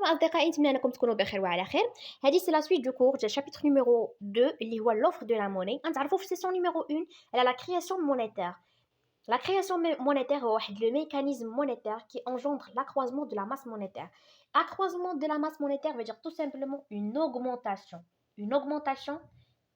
أصدقائي نتمنى أنكم تكونوا بخير وعلى خير. هذه سي لا سويت دو كور ديال شابيتر نيميرو 2 اللي هو l'offre de la monnaie. غنتعرفوا في سيسيون نيميرو 1 على la création monétaire. La création monétaire هو واحد le mécanisme monétaire qui engendre l'accroissement de la masse monétaire. Accroissement de la masse monétaire veut dire tout simplement une augmentation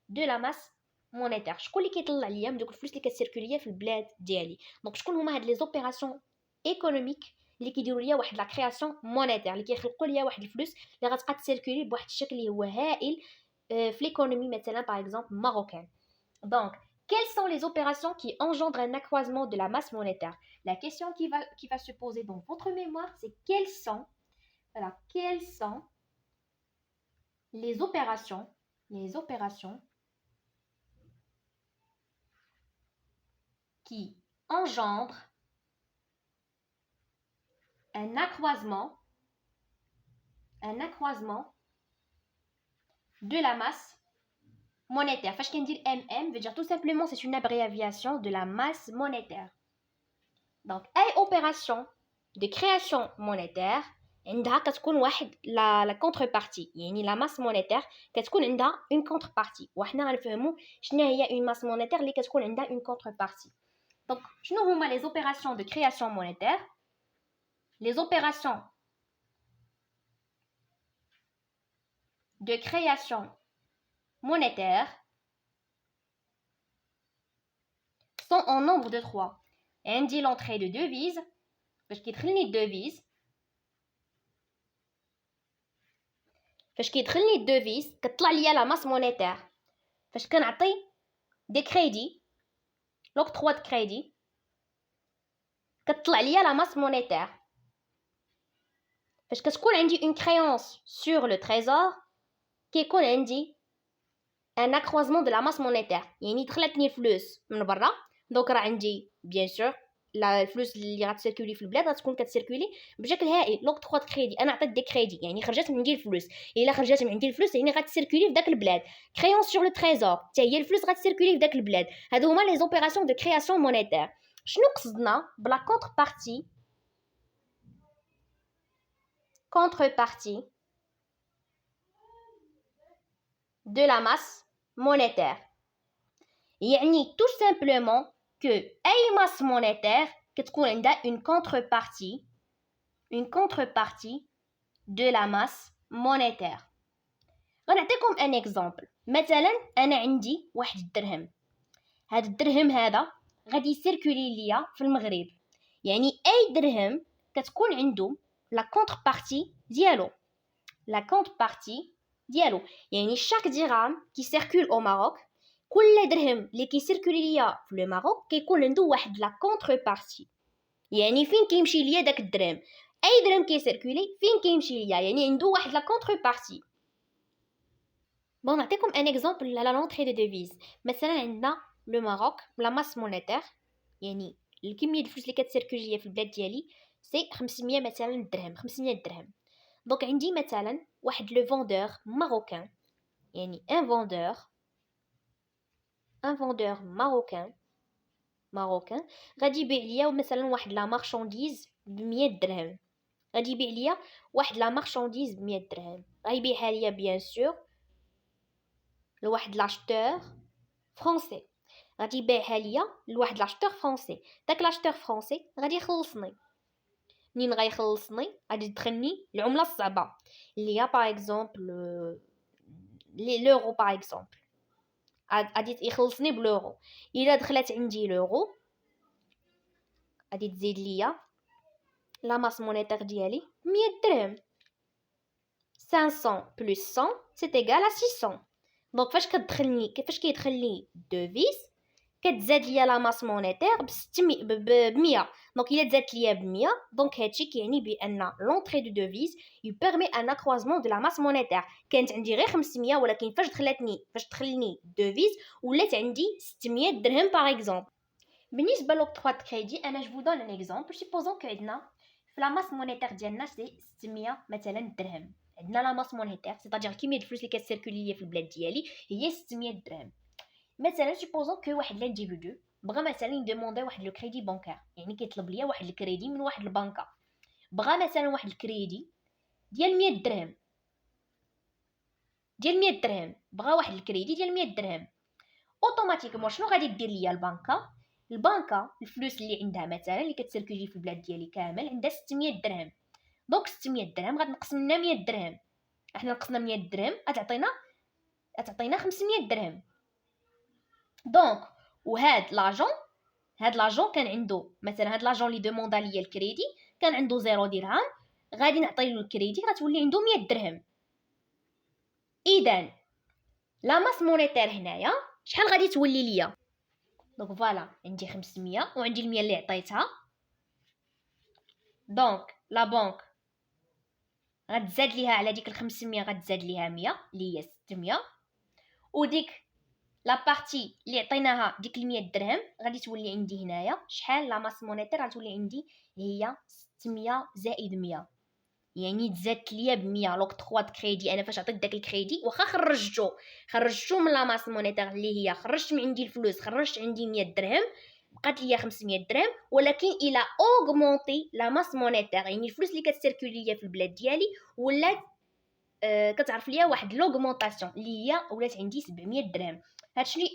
de la masse monétaire. شكون اللي كيطلع ليا من دوك الفلوس اللي كتسيركوليا في البلاد ديالي؟ دونك شكون هما هاد لي زوبيراسيون ايكونوميك اللي كيديروا ليا واحد لا كرياسيون مونيتير اللي كيخلقوا ليا واحد الفلوس اللي غتبقى تسيركولي بواحد الشكل اللي هو هائل في ليكونومي مثلا باغ اكزومبل ماروكان. Donc, quelles sont les opérations qui engendrent un accroissement de la masse monétaire? La question qui va se poser dans votre mémoire, c'est quelles sont les opérations qui engendrent un accroissement de la masse monétaire. فاش كندير MM veut dire tout simplement c'est une abréviation de la masse monétaire. Donc أي opération de création monétaire عندها كتكون واحد لا contrepartie، يعني la masse monétaire كتكون عندها une contrepartie، وحنا غنفهموا شنو هي une masse monétaire اللي كتكون عندها une contrepartie. Donc شنو هما les opérations de création monétaire؟ Les opérations de création monétaire sont en nombre de 3. عندي l'entrée de devise فاش كيدخلني الدوفيز كتطلع ليا لا ماس مونيتير. فاش كنعطي دي كريدي l'octroi de crédit كتطلع ليا لا ماس مونيتير. فاش كتكون عندي une créance sur le trésor كيكون عندي un accroissement de la masse monétaire، يعني دخلتني الفلوس من برا، دونك راه عندي بيان سور لا الفلوس اللي غتسيركولي في البلاد غتكون كتسيركولي بشكل هائل. لوكتخوا كريدي انا عطيت دي كريدي يعني خرجت من عندي الفلوس، الا خرجت من عندي الفلوس يعني غتسيركولي في داك البلاد. كريون سور لو تريزور حتى هي الفلوس غتسيركولي في داك البلاد. هادو هما لي زوبيراسيون دو كرياسيون مونيتير. شنو قصدنا بلا contrepartie de la masse monétaire؟ يعني tout simplement que أي masse monétaire كتكون عندها une contrepartie de la masse monétaire. غنعطيكم ان اكزامبل. مثلا انا عندي واحد الدرهم، هذا الدرهم هذا غادي يسيركولي ليا في المغرب، يعني اي درهم كتكون عنده لا كونتربارتي ديالو يعني شاك درهم كي سيركول او ماروك، كل درهم اللي كيسيركولي ليا في لو ماروك كيكون عنده واحد لا كونتربارتي، يعني فين كيمشي ليا داك الدرهم، اي درهم كيسيركولي فين كيمشي ليا يعني عنده واحد لا كونتربارتي. بون نعطيكم ان اكزامبل على لونطري دو ديفيز. مثلا عندنا لو ماروك لا ماس مونيتير، يعني الكميه الفلوس اللي كتسيركولي في البلاد ديالي سي 500 مثلا درهم، 500 درهم. دونك عندي مثلا واحد لو فوندور ماروكان، يعني ان فوندور ماروكان غادي يبيع ليا مثلا واحد لا مارشانديز ب 100 درهم، غادي يبيع ليا واحد لا مارشانديز ب 100 درهم، غايبيعها ليا بيان سور لواحد لاشتور فرونسي، غادي يبيعها ليا لواحد لاشتور فرونسي. داك لاشتور فرونسي غادي يخلصني، منين غيخلصني غادي تدخلني العمله الصعبه اللي هي باغ اكزومبل لورو، باغ اكزومبل غادي يخلصني بلورو. الا دخلت عندي لورو غادي تزيد ليا لا ماس مونيتير ديالي 100 درهم. 500 بلس 100 سي ايغال ا 600. دونك فاش كيدخل لي دوفيز كتزاد ليا لا ماس مونيتير ب 100. دونك الا تزادت ليا ب 100 دونك هادشي كيعني بان لونطري دو دوفيز يبيرمي ان اكروازمون دو لا ماس مونيتير. كانت عندي غير 500 ولكن فاش دخلني دوفيز ولات عندي 600 درهم باغ اكزومبل. بالنسبه لوكتروا د كريدي انا جو دون ان اكزومبل. سيبوزون كو عندنا في لا ماس مونيتير ديالنا سي 600 مثلا درهم، عندنا لا ماس مونيتير سيتادير كميه الفلوس اللي كتسيركولي ليا في البلاد ديالي هي 600 درهم. مثلا سيبوزون كو واحد لانديفيدو بغا مثلا يدوموندي واحد لو كريدي بانكار، يعني كيطلب ليا واحد الكريدي من واحد البنكه، بغا مثلا واحد الكريدي ديال 100 درهم، ديال 100 درهم، بغا واحد الكريدي ديال 100 درهم. اوتوماتيكمون شنو غادي دير ليا البنكه الفلوس اللي عندها مثلا اللي كتسيركولي في البلاد ديالي كامل عندها 600 درهم. دونك 600 درهم غتنقص منها 100 درهم، احنا نقصنا 100 درهم غتعطينا 500 درهم. دونك وهاد لاجون كان عنده مثلا هاد لاجون اللي دوموندا ليا الكريدي كان عنده 0 درهم، غادي نعطي له الكريدي غتولي عنده 100 درهم. اذا لا ماس مونيتير هنايا شحال غادي تولي ليا؟ دونك فوالا عندي 500 وعندي 100 اللي عطيتها. دونك لا بنك غتزاد ليها على ديك 500 غتزاد ليها 100 اللي هي 600، وديك لا بارتي اللي عطيناها ديك 100 درهم غادي تولي عندي هنايا شحال؟ لا ماس مونيتير غتولي عندي هي 600 زائد 100، يعني تزادت ليا ب 100. لوك 3 د كريدي انا فاش عطيت داك الكريدي واخا خرجتو من لا ماس مونيتير اللي هي خرجت من عندي الفلوس، خرجت عندي 100 درهم بقات ليا 500 درهم، ولكن الى اوغمونتي لا ماس مونيتير يعني الفلوس اللي كتسيركولي ليا في البلاد ديالي ولات كتعرف ليا واحد لوغمونطاسيون اللي هي ولات عندي 700 درهم.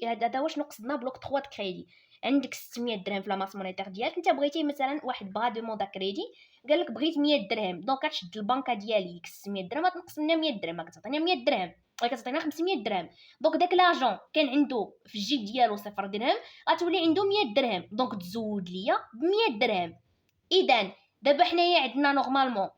هذا واش نقصدنا بلوك 3 د كريدي. عندك 600 درهم في لا ماس مونيتير ديالك، انت بغيتي مثلا واحد بغا دوموندا كريدي قال لك بغيت 100 درهم، دونك كتشد البنكه ديالي 600 درهم غتنقص منها 100 درهم كتعطينا 100 درهم كتعطينا 500 درهم. دونك داك لاجون كان عنده في الجيب ديالو 0 درهم غتولي عنده 100 درهم، دونك تزود ليا ب 100 درهم. اذا دابا حنايا عندنا نورمالمون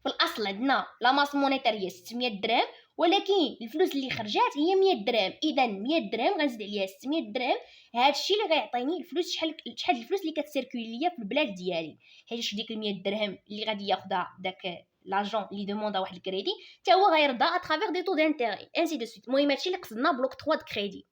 في الاصل عندنا لا ماس مونيتير هي 600 درهم، ولكن الفلوس اللي خرجات هي 100 درهم. اذا 100 درهم غنزيد عليها 600 درهم، هذا الشيء اللي غيعطيني الفلوس شحال الفلوس اللي كتسيركولي ليا في البلاد ديالي. حيت ديك 100 درهم اللي غادي ياخذها داك لاجون اللي دوموندا واحد الكريدي حتى هو غيرضى اترافير دي طو دانتيري انسي دو سويت. المهم هادشي اللي قصدنا بلوك 3 د كريدي.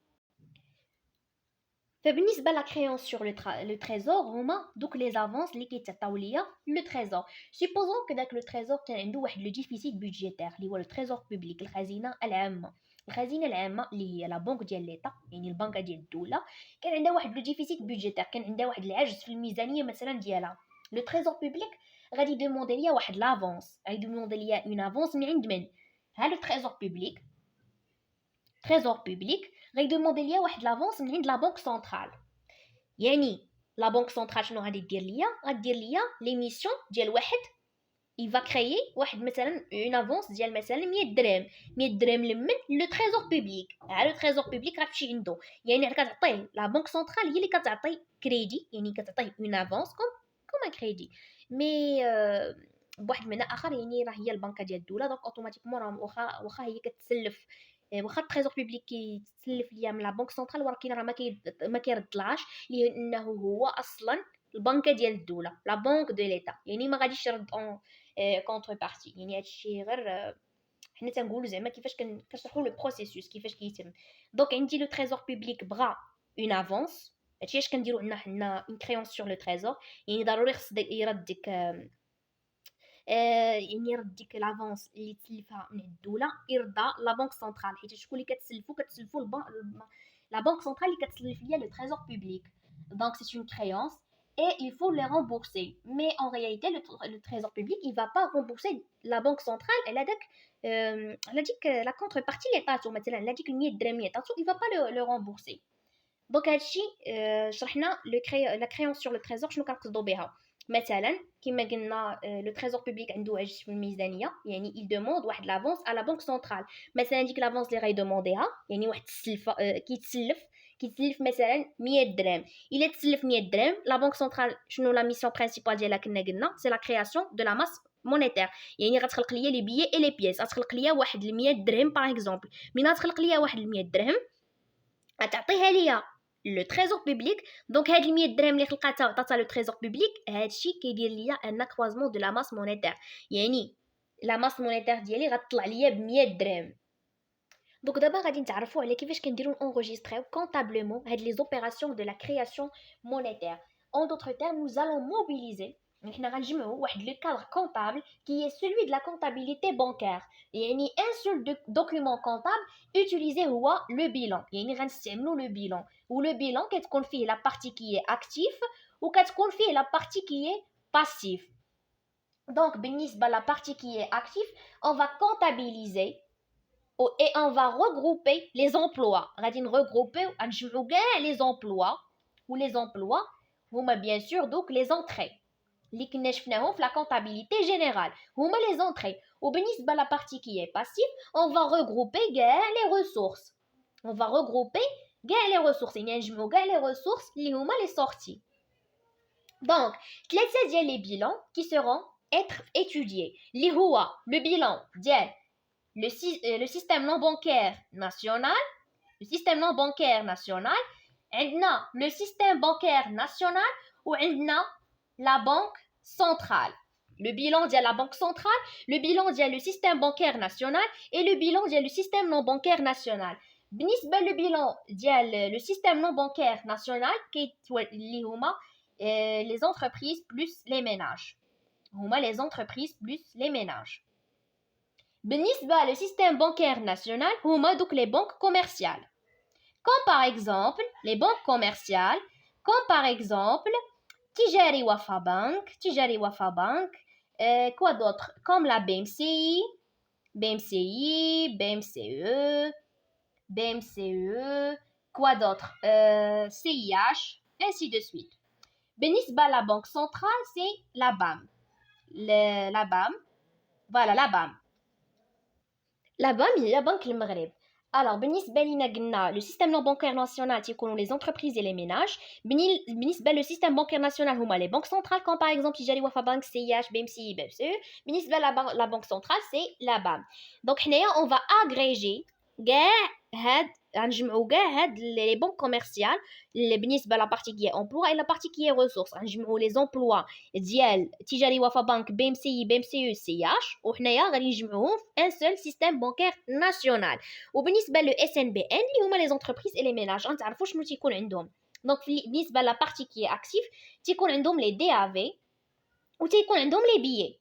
فبالنسبه لا كريونس سور لو تريزور هما دوك لي زافونس اللي كيتعطاو ليا لو تريزور. سيبوزون كو داك لو تريزور كان عنده واحد لو ديفيسيت بودجيتير اللي هو لو تريزور بوبليك، الخزينه العامه. الخزينه العامه اللي هي لا بنك ديال ليطا يعني البنكه ديال الدوله كان عندها واحد لو ديفيسيت بودجيتير، كان عندها واحد العجز في الميزانيه مثلا ديالها. لو تريزور بوبليك غادي دوموندي ليا واحد لافونس، غادي دوموندي ليا اون افونس من عند من؟ ها لو تريزور بوبليك غيدوموندي ليا واحد لافونس من عند لا بنك سنترال. يعني لا بنك سنترال شنو غادي دير ليا؟ غدير ليا لي ميسيون ديال واحد يفا كريي واحد مثلا اون افونس ديال مثلا 100 درهم. 100 درهم لمن لو تريزور بوبليك. لو تريزور بوبليك غتمشي عنده، يعني كتعطيه لا بنك سنترال هي اللي كتعطي كريدي، يعني كتعطيه اون افونس كوم كريدي مي بواحد المعنى اخر، يعني راه هي البنكه ديال الدوله. دونك اوتوماتيكمون راه واخا هي كتسلف، واخا التريزور بوبليك كيتسلف ليا من لا بنك سنترال، ولكن راه ما كيردلاش لانه هو اصلا البنكه ديال الدوله لا بنك دو ليتا، يعني ما غاديش يرد اون كونتر بارتي. يعني هادشي غير حنا تنقولوا زعما كيفاش كنشرحوا لو بروسيسوس كيفاش كيتم. دونك عندي لو تريزور بوبليك بغا اون افونس، هادشي اش كنديروا عندنا حنا اون كريونس سور لو تريزور، يعني ضروري خص يرد ديك يعني يرد ديك لافونس اللي تسلفها من الدوله، يرضى لا بنك سنترال، حيت شكون اللي كتسلفوا لا بنك سنترال اللي كتسلف ليا لو تريزور بوبليك. دونك سي اون créance et il faut les rembourser. Mais en réalité, le trésor public, il va pas rembourser la banque centrale. Elle a dit que la contrepartie, elle a dit que il va pas le rembourser. Donc, شرحنا la créance sur le trésor شنو كنقصدوا بها. مثلا كما قلنا لو تريزور بوبليك عنده عجز في الميزانيه، يعني il demande واحد لافونس على بنك سنترال. مثلا ديك لافونس اللي غيدومونديها يعني واحد كيتسلف مثلا 100 درهم. الا تسلف 100 درهم لا بنك سنترال شنو لا ميسيون برينسيبال ديالها كنا قلنا سي لا كرياسيون دو لا ماس مونيتير، يعني غتخلق ليا لي بيي اي لي بييس. غتخلق ليا واحد 100 درهم باغ اكزومبل. من غتخلق ليا واحد 100 درهم غتعطيها ليا لو تريزور بوبليك. دونك هاد 100 درهم اللي خلقاتها وعطاتها لو تريزور بوبليك، هادشي كيدير ليا ان كروازمون دو لا ماس مونيتير، يعني لا ماس مونيتير ديالي غتطلع ليا ب 100 درهم. دونك دابا غادي نتعرفوا على كيفاش كنديروا انغيستريو كونطابلمون هاد لي زوبيراسيون دو لا كرياسيون مونيتير. en d'autres termes nous allons mobiliser، يعني حنا غنجمعوا واحد لو كادر كونطابل qui est celui de la comptabilité bancaire. يعني un seul document comptable utilisé هو le bilan، يعني غنستعملوا le bilan. و le bilan كتكون فيه la partie qui est actif و كتكون فيه la partie qui est passif. Donc, بالنسبة la partie qui est active, on va comptabiliser et on va regrouper les emplois. غادي regrouper ونجمعوا كاع les emplois ou les emplois هما bien sûr donc les entrées اللي كنا شفناهم في la comptabilité générale هما les entrées. وبالنسبة la partie qui est passive, on va regrouper كاع les ressources. On va regrouper كاع les ressources. يعني نجمعوا كاع les ressources اللي هما les sorties. Donc, ثلاثة ديال les bilans qui seront être étudiés. اللي هو le bilan ديال le système non bancaire national, le système non bancaire national, عندنا le système bancaire national وعندنا la banque centrale. Le bilan de la banque centrale, le bilan de le système bancaire national et le bilan de le système non bancaire national. بالنسبة le bilan ديال le système non bancaire national اللي هما les entreprises plus les ménages. هما les entreprises plus les ménages. بالنسبة le système bancaire national هما donc les banques commerciales. Comme par exemple les banques commerciales, comme par exemple Tijari Wafa Bank, quoi d'autre? Comme la BMCI, BMCE, quoi d'autre? CIH, ainsi de suite. بالنسبة la banque centrale, c'est la BAM. La BAM, voilà la BAM. La BAM هي la Banque المغرب. Alors, بالنسبة لنا قلنا le système non bancaire national تيكونوا les entreprises et les ménages. بالنسبة le système bancaire national هما les banques centrales comme par exemple تجاري وفا بنك CIH BMCI BCE. بالنسبة la banque centrale c'est la BAM. Donc حنايا on va agréger كاع هاد غنجمعوا كاع هاد les banques commerciales بالنسبة la partie qui est emploi et la partie qui est ressources. غنجمعوا les emplois ديال تجاري وفا بنك BMCI BMCE CIH وحنايا غادي نجمعوهم في un seul système bancaire national. وبالنسبة لو SNBN اللي هما les entreprises et les ménages غنتعرفوا شنو تيكون عندهم. دونك بالنسبة la partie qui est active تيكون عندهم les DAV وتيكون عندهم les billets.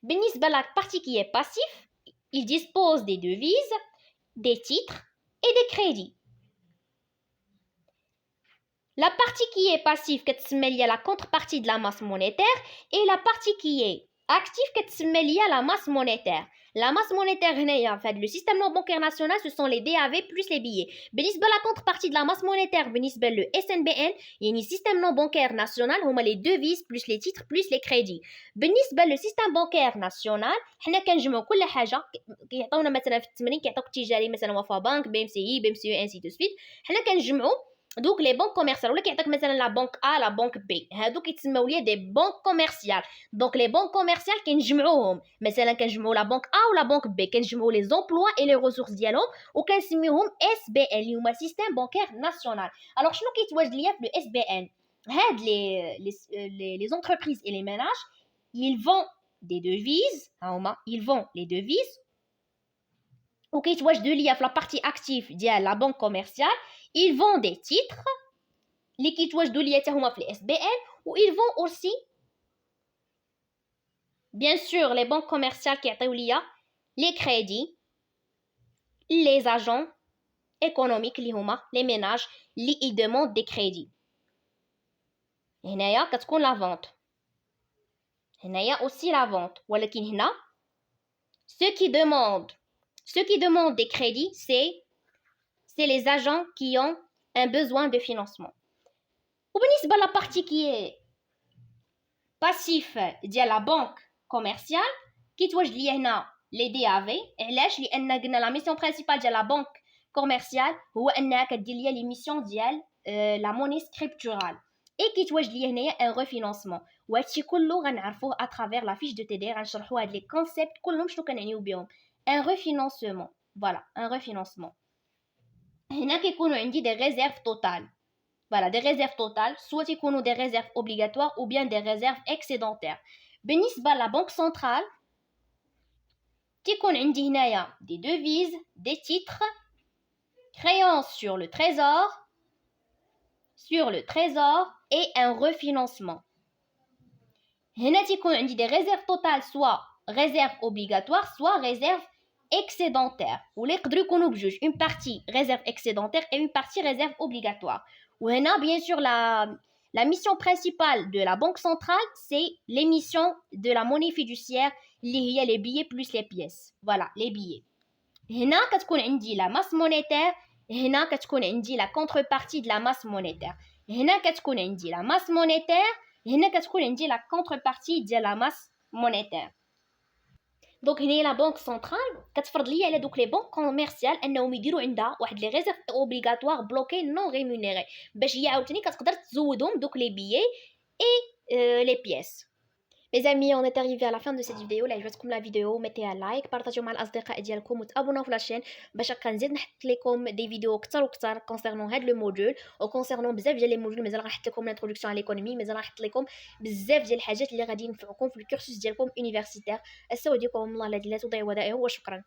بالنسبة la partie qui est passif, ils disposent des devises, des titres et des crédits. La partie qui est passive كتسمى ليا la contrepartie de la masse monétaire et la partie qui est active كتسمى ليا la masse monétaire. La masse monétaire هنايا في le système non bancaire national ce sont les DAV plus les billets. بالنسبة la contrepartie de la masse monétaire بالنسبة le SNBN يعني système non bancaire national هما les devises plus les titres plus les crédits. بالنسبة le système bancaire national حنا كنجمعوا كل حاجة كيعطيونا مثلا في التمرين كيعطوك تجاري مثلا وفا بنك BMCI BMCE ainsi de suite حنا كنجمعوا دوك لي بنك كوميرسيال ولا كيعطيك مثلا لا بنك ا لا بنك بي هادو كيتسموا ليا دي بنك كوميرسيال. دونك لي بنك كوميرسيال كنجمعوهم مثلا كنجمعوا لا بنك ا ولا بنك بي كنجمعوا لي زومبلوا اي لي ريسورس ديالهم وكنسميوهم اس بي ان اللي هما سيستيم بانكير ناسيونال. الوغ شنو كيتواجد ليا في لو اس بي ان هاد لي زونتربريز اي لي ميناج ils vendent des devises هما ils vendent les devises وكيتواجدوا ليا في لا بارتي اكتيف ديال لا بنك كوميرسيال. Ils vendent des titres اللي كيتواجدوا ليا حتى هما في الاس بي ان و ils vendent aussi bien sûr les banques commerciales كيعطيو ليا les crédits les agents économiques اللي هما les ménages اللي ils demandent des crédits. هنايا كتكون لا vente هنايا aussi la vente ولكن هنا ceux qui demandent des crédits c'est les agents qui ont un besoin de financement. وبالنسبة la partie qui est passif ديال la banque commerciale كيتواجد ليا هنا les DAV. علاش؟ لأن قلنا la mission principale ديال la banque commerciale هو أنها كدير ليا les missions ديال la monnaie scripturale et كيتواجد ليا هنايا un refinancement. وهادشي كله غنعرفوه à travers la fiche de TD غنشرحوا هاد les concepts كلهم شنو كنعنيو بهم. un refinancement voilà un refinancement هنا كيكونوا عندي des réserves totales. Voilà, des réserves totales, soit يكونوا des réserves obligatoires ou bien des réserves excédentaires. بالنسبة la banque centrale تيكون عندي هنايا des devises, des titres, créances sur le trésor et un refinancement. هنا تيكون عندي des réserves totales, soit réserves obligatoires, soit réserves excédentaires. ولا يقدروا يكونوا بجوج, une partie réserve excédentaire et une partie réserve obligatoire. وهنا bien sûr La mission principale de la banque centrale, c'est l'émission de la monnaie fiduciaire اللي هي les billets plus les pièces. Voilà, les billets. هنا كتكون عندي la masse monétaire, هنا كتكون عندي la contrepartie de la masse monétaire. هنا كتكون عندي la masse monétaire, هنا كتكون عندي la contrepartie ديال la masse monétaire. دونك هنا لا بنك سنترال كتفرض ليا على دوك لي بنك كوميرسيال انهم يديروا عندها واحد لي ريزيرف اوبليغاتوار بلوكي نون ريمونيري باش هي عاوتاني كتقدر تزودهم دوك لي بيي اي لي بيس. Les amis, on est arrivé à la fin de cette vidéo. Là, je vais la vidéo, mettez un like, partagez مع الأصدقاء ديالكم وتابوناو في لاشين باش كنزيد نحط لكم دي فيديو كتر وكتر concernant هاد لو موديول و concernant بزاف ديال لي موديول. مازال غنحط لكم l'introduction à l'économie, مازال غنحط لكم بزاف ديال الحاجات اللي غادي ينفعوكم في الكورسوس ديالكم يونيفرسيتير. السلام عليكم ورحمة الله الذي لا تضيع ودائعه وشكرا.